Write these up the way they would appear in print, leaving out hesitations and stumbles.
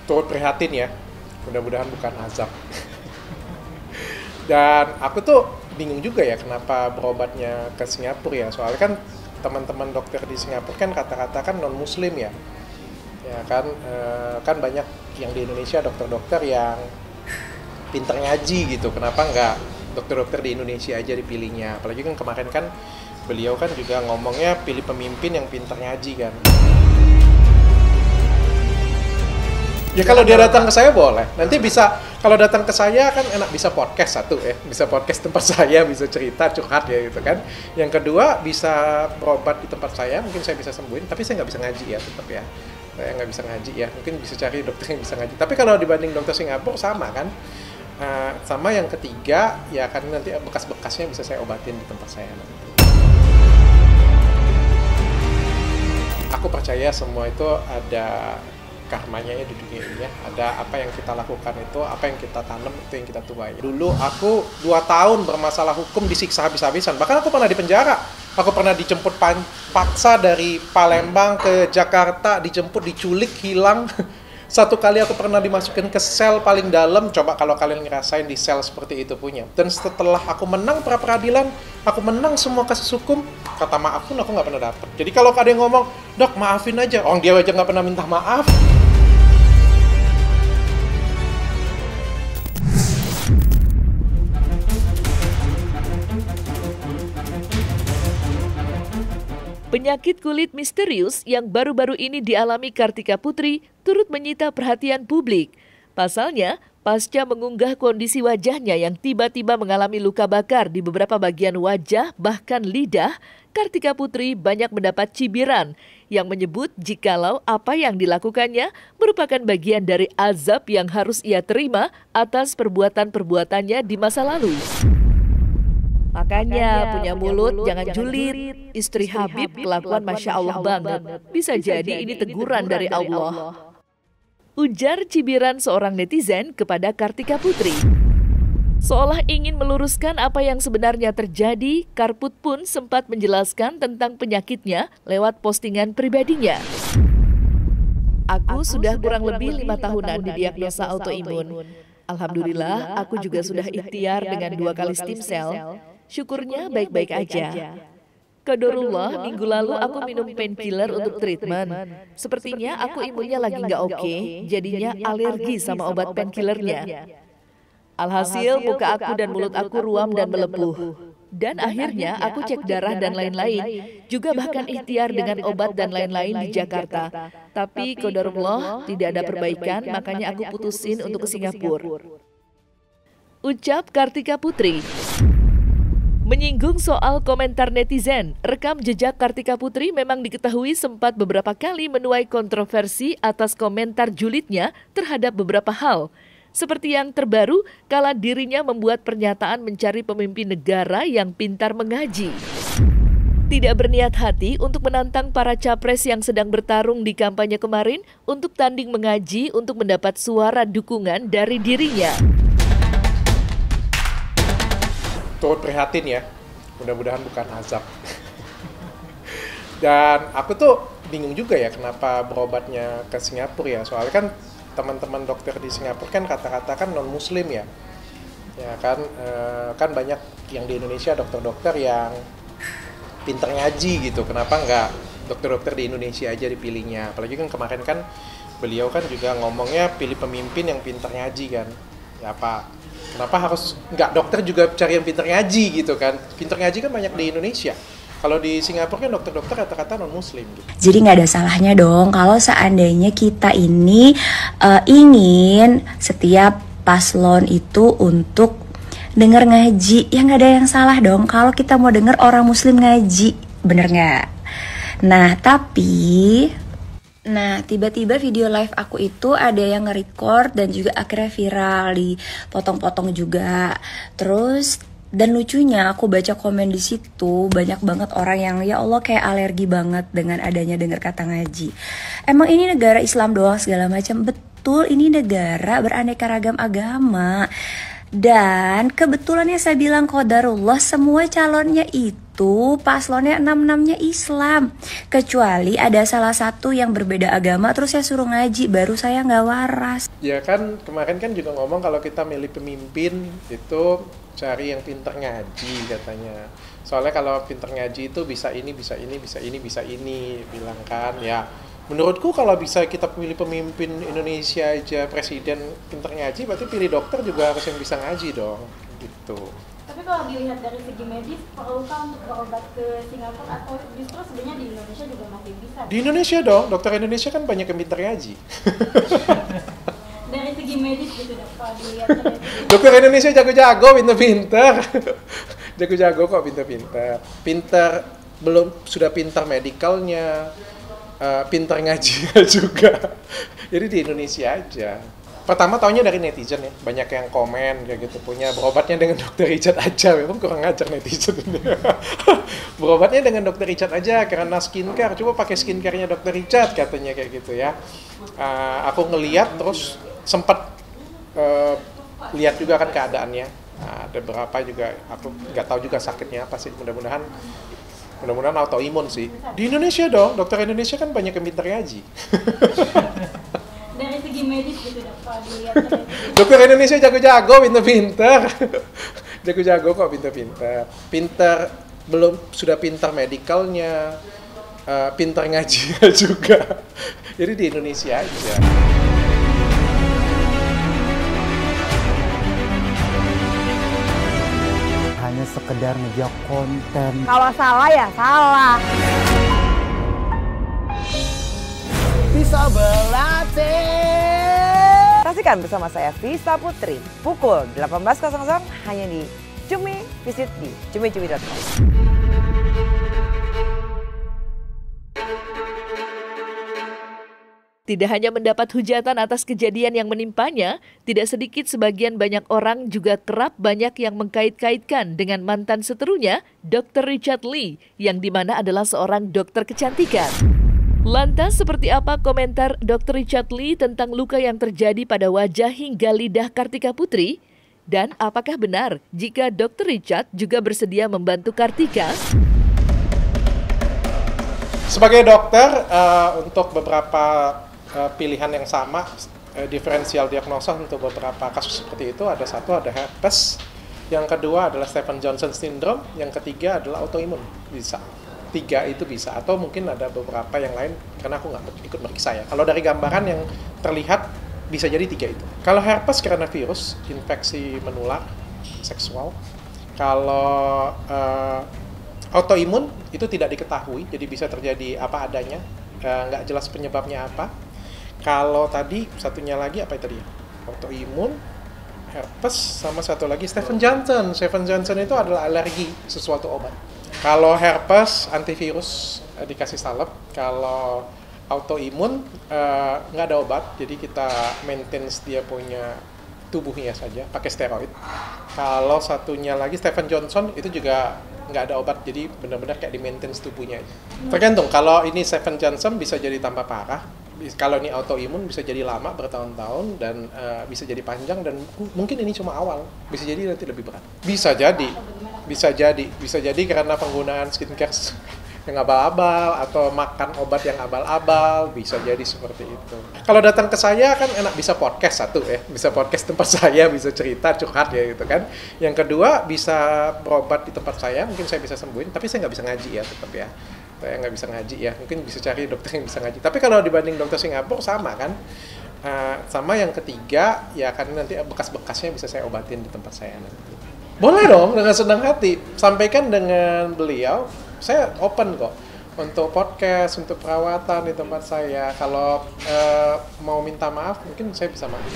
turut prihatin ya. Mudah-mudahan bukan azab. Dan aku tuh bingung juga ya kenapa berobatnya ke Singapura ya. Soalnya kan teman-teman dokter di Singapura kan kata-kata kan non muslim ya. Ya kan kan banyak yang di Indonesia dokter-dokter yang pinter ngaji gitu. Kenapa nggak dokter-dokter di Indonesia aja dipilihnya? Apalagi kan kemarin kan beliau kan juga ngomongnya pilih pemimpin yang pinter ngaji kan. Ya kalau dia datang ke saya boleh. Nanti bisa, kalau datang ke saya kan enak, bisa podcast satu ya. Bisa podcast tempat saya, bisa cerita, curhat ya gitu kan. Yang kedua bisa berobat di tempat saya, mungkin saya bisa sembuhin. Tapi saya nggak bisa ngaji ya tetap ya. Saya nggak bisa ngaji ya, mungkin bisa cari dokter yang bisa ngaji. Tapi kalau dibanding dokter Singapura sama kan. Sama yang ketiga, ya kan nanti bekas-bekasnya bisa saya obatin di tempat saya nanti. Aku percaya semua itu ada karmanya ya di dunia ini ya. Ada apa yang kita lakukan itu, apa yang kita tanam itu yang kita tuai. Dulu aku 2 tahun bermasalah hukum disiksa habis-habisan. Bahkan aku pernah di penjara. Aku pernah dijemput paksa dari Palembang ke Jakarta, dijemput, diculik, hilang. Satu kali aku pernah dimasukin ke sel paling dalam. Coba kalau kalian ngerasain di sel seperti itu punya. Dan setelah aku menang pra-peradilan, aku menang semua kasus hukum, kata maaf pun aku nggak pernah dapet. Jadi kalau ada yang ngomong, dok maafin aja, orang dia aja nggak pernah minta maaf. Penyakit kulit misterius yang baru-baru ini dialami Kartika Putri turut menyita perhatian publik. Pasalnya, pasca mengunggah kondisi wajahnya yang tiba-tiba mengalami luka bakar di beberapa bagian wajah bahkan lidah, Kartika Putri banyak mendapat cibiran yang menyebut jikalau apa yang dilakukannya merupakan bagian dari azab yang harus ia terima atas perbuatan-perbuatannya di masa lalu. Makanya punya mulut jangan julid. Istri Habib kelakuan Masya Allah banget. Bisa jadi ini teguran dari Allah. Ujar cibiran seorang netizen kepada Kartika Putri. Seolah ingin meluruskan apa yang sebenarnya terjadi, Karput pun sempat menjelaskan tentang penyakitnya lewat postingan pribadinya. Aku sudah kurang lebih 5 tahunan didiagnosa autoimun. Alhamdulillah, aku juga sudah ikhtiar dengan 2 kali stem cell. Syukurnya baik-baik aja. Qadarullah, minggu lalu aku minum painkiller untuk treatment. Sepertinya aku imunnya lagi nggak oke, jadinya alergi sama obat painkillernya. Alhasil muka aku dan mulut aku ruam dan melepuh. Dan akhirnya aku cek darah dan lain-lain, juga bahkan ikhtiar dengan obat dan lain-lain di Jakarta. Tapi qadarullah tidak ada perbaikan, makanya aku putusin untuk ke Singapura. Ucap Kartika Putri. Menyinggung soal komentar netizen, rekam jejak Kartika Putri memang diketahui sempat beberapa kali menuai kontroversi atas komentar julidnya terhadap beberapa hal. Seperti yang terbaru, kala dirinya membuat pernyataan mencari pemimpin negara yang pintar mengaji. Tidak berniat hati untuk menantang para capres yang sedang bertarung di kampanye kemarin untuk tanding mengaji untuk mendapat suara dukungan dari dirinya. Turut prihatin ya, mudah-mudahan bukan azab. Dan aku tuh bingung juga ya kenapa berobatnya ke Singapura ya. Soalnya kan teman-teman dokter di Singapura kan kata-kata kan non muslim ya. Ya kan kan banyak yang di Indonesia dokter-dokter yang pinter ngaji gitu. Kenapa nggak dokter-dokter di Indonesia aja dipilihnya? Apalagi kan kemarin kan beliau kan juga ngomongnya pilih pemimpin yang pinter ngaji kan. Ya apa? Kenapa harus nggak dokter juga cari yang pinter ngaji gitu kan? Pinter ngaji kan banyak di Indonesia. Kalau di Singapura kan dokter-dokter kata-kata non muslim gitu. Jadi nggak ada salahnya dong kalau seandainya kita ini ingin setiap paslon itu untuk denger ngaji. Ya nggak ada yang salah dong kalau kita mau denger orang muslim ngaji. Bener nggak? Nah, tiba-tiba video live aku itu ada yang nge-record dan juga akhirnya viral, dipotong-potong juga. Terus dan lucunya aku baca komen di situ banyak banget orang yang ya Allah kayak alergi banget dengan adanya dengar kata ngaji. Emang ini negara Islam doang segala macam? Betul, ini negara beraneka ragam agama. Dan kebetulannya saya bilang qadarullah semua calonnya itu itu paslonnya 6-6-nya Islam. Kecuali ada salah satu yang berbeda agama terus saya suruh ngaji, baru saya nggak waras. Ya kan kemarin kan juga ngomong kalau kita milih pemimpin itu cari yang pinter ngaji katanya. Soalnya kalau pinter ngaji itu bisa ini, bisa ini, bisa ini, bisa ini, bilang kan. Ya menurutku kalau bisa kita pilih pemimpin Indonesia aja, presiden pinter ngaji, berarti pilih dokter juga harus yang bisa ngaji dong, gitu. Tapi kalau dilihat dari segi medis, perlukah untuk berobat ke Singapura atau justru sebenarnya di Indonesia juga masih bisa? Di Indonesia dong, dokter Indonesia kan banyak yang pinter ngaji. Dari segi medis gitu dok, kalau dilihat dari segi Dokter Indonesia jago-jago, pinter-pinter. Jago-jago kok, pinter-pinter. Pinter, belum sudah pinter medikalnya, pinter ngajinya juga. Jadi di Indonesia aja. Pertama taunya dari netizen ya, banyak yang komen kayak gitu, punya berobatnya dengan dokter Richard aja, memang kurang ngajar netizen ini. Berobatnya dengan dokter Richard aja karena skincare, coba pakai skincare-nya dokter Richard katanya kayak gitu ya. Aku ngeliat terus sempat lihat juga kan keadaannya. Ada beberapa juga aku nggak tahu juga sakitnya apa sih, mudah-mudahan autoimun sih. Di Indonesia dong, dokter Indonesia kan banyak yang pinter ngaji. dari segi medis gitu dok, kalau dilihat dari segi Dokter Indonesia jago-jago, pinter-pinter. Jago-jago kok, pinter-pinter. Pinter, belum sudah pinter medikalnya, pinter ngajinya juga. Jadi di Indonesia aja. Hanya sekedar ngejar konten. Kalau salah ya salah. Bisa berlatih. Saksikan bersama saya Vista Putri pukul 18.00 hanya di Cumi. Visit di cumi-cumi.com. Tidak hanya mendapat hujatan atas kejadian yang menimpanya, tidak sedikit sebagian banyak orang juga kerap banyak yang mengkait-kaitkan dengan mantan seterunya, Dr. Richard Lee, yang dimana adalah seorang dokter kecantikan. Lantas seperti apa komentar Dr. Richard Lee tentang luka yang terjadi pada wajah hingga lidah Kartika Putri? Dan apakah benar jika Dr. Richard juga bersedia membantu Kartika? Sebagai dokter, untuk beberapa pilihan yang sama, diferensial diagnosa untuk beberapa kasus seperti itu, ada herpes, yang kedua adalah Stevens-Johnson syndrome, yang ketiga adalah autoimun, bisa. 3 itu bisa, atau mungkin ada beberapa yang lain karena aku nggak ikut meriksa ya. Kalau dari gambaran yang terlihat bisa jadi 3 itu. Kalau herpes karena virus, infeksi menular seksual. Kalau autoimun itu tidak diketahui, jadi bisa terjadi apa adanya, nggak jelas penyebabnya apa. Kalau tadi satunya lagi apa tadi ya? Autoimun, herpes, sama satu lagi Stevens-Johnson. Stevens-Johnson itu adalah alergi sesuatu obat. Kalau herpes antivirus dikasih salep, kalau autoimun nggak ada obat, jadi kita maintenance dia punya tubuhnya saja pakai steroid. Kalau satunya lagi Stevens-Johnson itu juga nggak ada obat, jadi benar-benar kayak di maintenance tubuhnya aja. Tergantung, kalau ini Stevens-Johnson bisa jadi tambah parah, kalau ini autoimun bisa jadi lama bertahun-tahun dan bisa jadi panjang, dan mungkin ini cuma awal, bisa jadi nanti lebih berat. Bisa jadi karena penggunaan skincare yang abal-abal atau makan obat yang abal-abal, bisa jadi seperti itu. Kalau datang ke saya kan enak, bisa podcast satu ya, bisa podcast tempat saya, bisa cerita curhat ya gitu kan. Yang kedua bisa berobat di tempat saya, mungkin saya bisa sembuhin, tapi saya nggak bisa ngaji ya tetap ya. Saya nggak bisa ngaji ya, mungkin bisa cari dokter yang bisa ngaji. Tapi kalau dibanding dokter Singapura sama kan. Sama yang ketiga ya kan nanti bekas-bekasnya bisa saya obatin di tempat saya nanti. Boleh dong, dengan senang hati. Sampaikan dengan beliau, saya open kok untuk podcast, untuk perawatan di tempat saya. Kalau mau minta maaf, mungkin saya bisa maaf.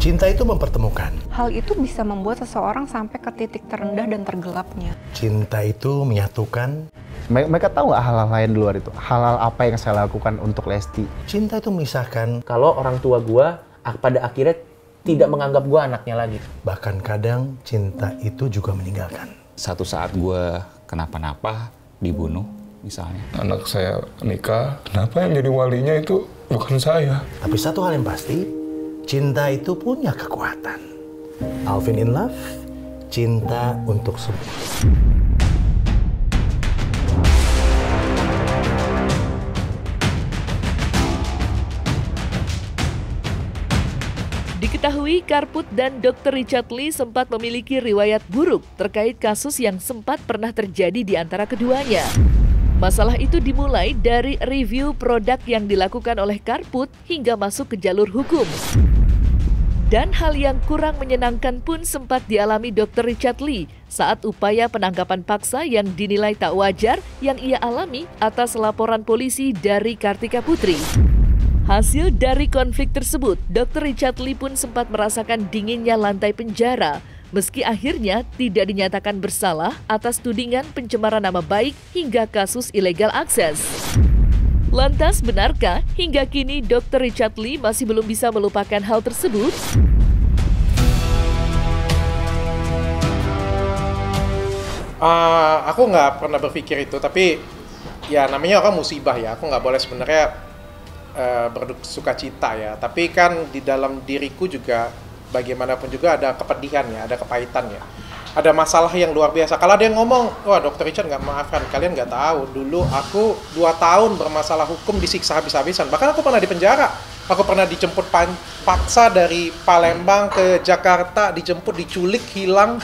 Cinta itu mempertemukan. Hal itu bisa membuat seseorang sampai ke titik terendah dan tergelapnya. Cinta itu menyatukan. Mereka tahu nggak hal-hal lain di luar itu? Hal-hal apa yang saya lakukan untuk Lesti? Cinta itu memisahkan. Kalau orang tua gua pada akhirnya tidak menganggap gua anaknya lagi. Bahkan kadang cinta itu juga meninggalkan. Satu saat gua kenapa-napa, dibunuh misalnya. Anak saya nikah, kenapa yang jadi walinya itu bukan saya? Tapi satu hal yang pasti, cinta itu punya kekuatan. Alvin in Love, cinta untuk semua. Diketahui Karput dan Dr. Richard Lee sempat memiliki riwayat buruk terkait kasus yang sempat pernah terjadi di antara keduanya. Masalah itu dimulai dari review produk yang dilakukan oleh Karput hingga masuk ke jalur hukum. Dan hal yang kurang menyenangkan pun sempat dialami Dr. Richard Lee saat upaya penangkapan paksa yang dinilai tak wajar yang ia alami atas laporan polisi dari Kartika Putri. Hasil dari konflik tersebut, Dr. Richard Lee pun sempat merasakan dinginnya lantai penjara, meski akhirnya tidak dinyatakan bersalah atas tudingan pencemaran nama baik hingga kasus ilegal akses. Lantas, benarkah hingga kini Dr. Richard Lee masih belum bisa melupakan hal tersebut? Aku nggak pernah berpikir itu, tapi ya namanya orang musibah ya. Aku nggak boleh sebenarnya bersuka cita ya, tapi kan di dalam diriku juga bagaimanapun juga ada kepedihan ya, ada kepahitan ya, ada masalah yang luar biasa. Kalau ada yang ngomong, wah Dr. Richard nggak maafkan, kalian nggak tahu, dulu aku 2 tahun bermasalah hukum, disiksa habis-habisan, bahkan aku pernah di penjara, aku pernah dijemput paksa dari Palembang ke Jakarta, dijemput, diculik, hilang.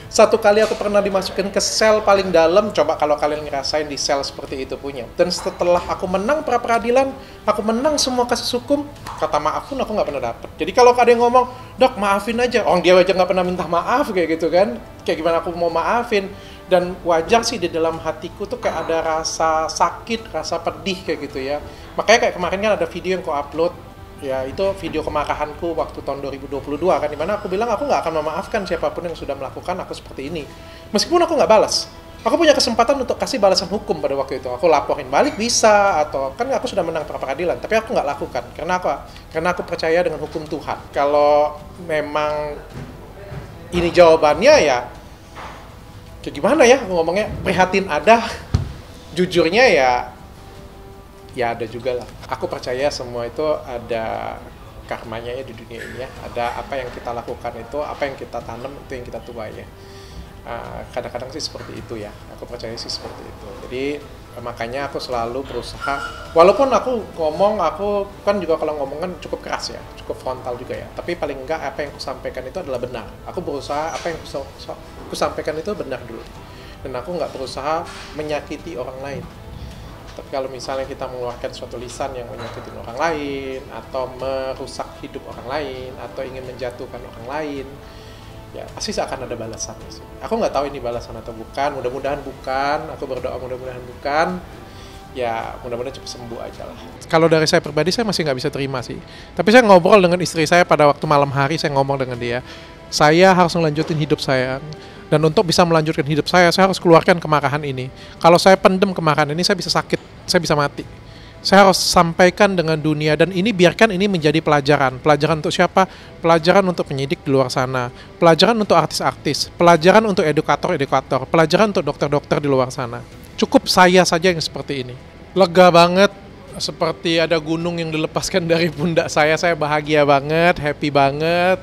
1 kali aku pernah dimasukin ke sel paling dalam, coba kalau kalian ngerasain di sel seperti itu punya. Dan setelah aku menang pra-peradilan, aku menang semua kasus hukum, kata maaf pun aku nggak pernah dapet. Jadi kalau ada yang ngomong, dok maafin aja, orang dia aja nggak pernah minta maaf kayak gitu kan, kayak gimana aku mau maafin. Dan wajar sih di dalam hatiku tuh kayak ada rasa sakit, rasa pedih kayak gitu ya. Makanya kayak kemarin kan ada video yang aku upload, ya itu video kemarahanku waktu tahun 2022 kan, dimana aku bilang aku nggak akan memaafkan siapapun yang sudah melakukan aku seperti ini, meskipun aku nggak balas. Aku punya kesempatan untuk kasih balasan hukum pada waktu itu, aku laporin balik bisa, atau kan aku sudah menang pra-peradilan, tapi aku nggak lakukan. Karena apa? Karena aku percaya dengan hukum Tuhan. Kalau memang ini jawabannya ya kayak gimana ya ngomongnya, prihatin ada, jujurnya ya ada juga lah. Aku percaya semua itu ada karmanya ya di dunia ini ya. Ada apa yang kita lakukan itu, apa yang kita tanam itu yang kita tuai ya. Kadang-kadang sih seperti itu ya. Aku percaya sih seperti itu. Jadi makanya aku selalu berusaha. Walaupun aku ngomong, aku kan juga kalau ngomong kan cukup keras ya, cukup frontal juga ya. Tapi paling enggak apa yang aku sampaikan itu adalah benar. Aku berusaha apa yang aku sampaikan itu benar dulu. Dan aku nggak berusaha menyakiti orang lain. Tapi kalau misalnya kita mengeluarkan suatu lisan yang menyakiti orang lain, atau merusak hidup orang lain, atau ingin menjatuhkan orang lain, ya pasti akan ada balasan. Aku nggak tahu ini balasan atau bukan, mudah-mudahan bukan, aku berdoa mudah-mudahan bukan, ya mudah-mudahan cepat sembuh aja lah. Kalau dari saya pribadi, saya masih nggak bisa terima sih. Tapi saya ngobrol dengan istri saya pada waktu malam hari, saya ngomong dengan dia, saya harus melanjutin hidup saya. Dan untuk bisa melanjutkan hidup saya harus keluarkan kemarahan ini. Kalau saya pendem kemarahan ini, saya bisa sakit, saya bisa mati. Saya harus sampaikan dengan dunia, dan ini biarkan ini menjadi pelajaran. Pelajaran untuk siapa? Pelajaran untuk penyidik di luar sana. Pelajaran untuk artis-artis. Pelajaran untuk edukator-edukator. Pelajaran untuk dokter-dokter di luar sana. Cukup saya saja yang seperti ini. Lega banget, seperti ada gunung yang dilepaskan dari pundak saya bahagia banget, happy banget.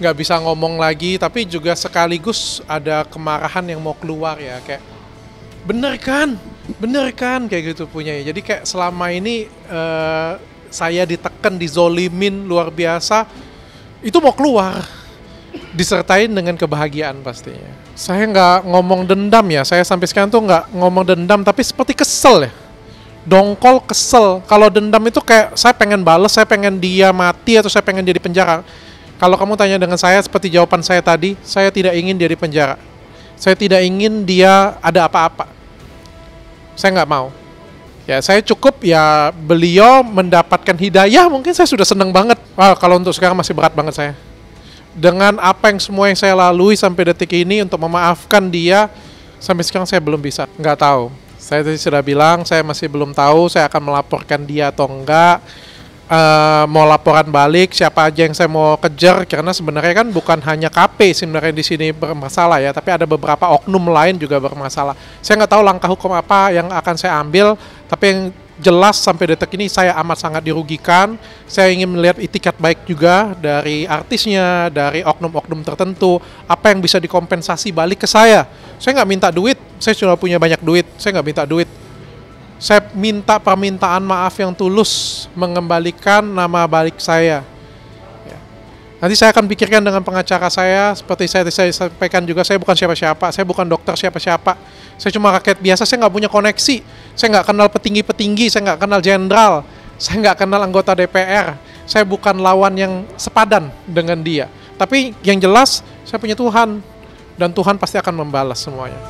Nggak bisa ngomong lagi, tapi juga sekaligus ada kemarahan yang mau keluar ya, kayak bener kan kayak gitu punya ya. Jadi kayak selama ini saya ditekan, dizolimin luar biasa, itu mau keluar, disertain dengan kebahagiaan pastinya. Saya nggak ngomong dendam ya, saya sampai sekarang tuh nggak ngomong dendam, tapi seperti kesel ya, dongkol kesel. Kalau dendam itu kayak saya pengen bales, saya pengen dia mati, atau saya pengen dia di penjara. Kalau kamu tanya dengan saya seperti jawaban saya tadi, saya tidak ingin dia di penjara. Saya tidak ingin dia ada apa-apa. Saya nggak mau. Ya, saya cukup ya beliau mendapatkan hidayah, mungkin saya sudah senang banget. Wah, kalau untuk sekarang masih berat banget saya. Dengan apa yang semua yang saya lalui sampai detik ini untuk memaafkan dia, sampai sekarang saya belum bisa. Nggak tahu. Saya tadi sudah bilang, saya masih belum tahu saya akan melaporkan dia atau enggak. Mau laporan balik siapa aja yang saya mau kejar, karena sebenarnya kan bukan hanya KP sebenarnya di sini bermasalah ya, tapi ada beberapa oknum lain juga bermasalah. Saya nggak tahu langkah hukum apa yang akan saya ambil, tapi yang jelas sampai detik ini saya amat sangat dirugikan. Saya ingin melihat itikat baik juga dari artisnya, dari oknum-oknum tertentu, apa yang bisa dikompensasi balik ke saya. Saya nggak minta duit, saya sudah punya banyak duit, saya nggak minta duit. Saya minta permintaan maaf yang tulus, mengembalikan nama baik saya. Ya. Nanti saya akan pikirkan dengan pengacara saya, seperti saya sampaikan juga, saya bukan siapa-siapa, saya bukan dokter siapa-siapa. Saya cuma rakyat biasa, saya nggak punya koneksi, saya nggak kenal petinggi-petinggi, saya nggak kenal jenderal, saya nggak kenal anggota DPR, saya bukan lawan yang sepadan dengan dia. Tapi yang jelas, saya punya Tuhan, dan Tuhan pasti akan membalas semuanya.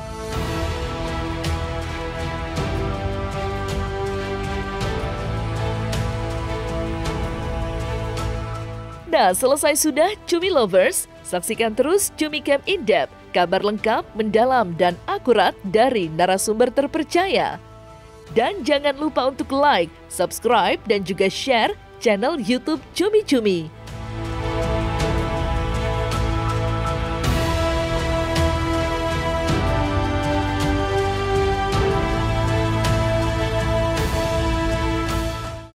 Nah, selesai sudah Cumi Lovers, saksikan terus Cumi Camp In-Depth, kabar lengkap, mendalam, dan akurat dari narasumber terpercaya. Dan jangan lupa untuk like, subscribe, dan juga share channel YouTube Cumi Cumi.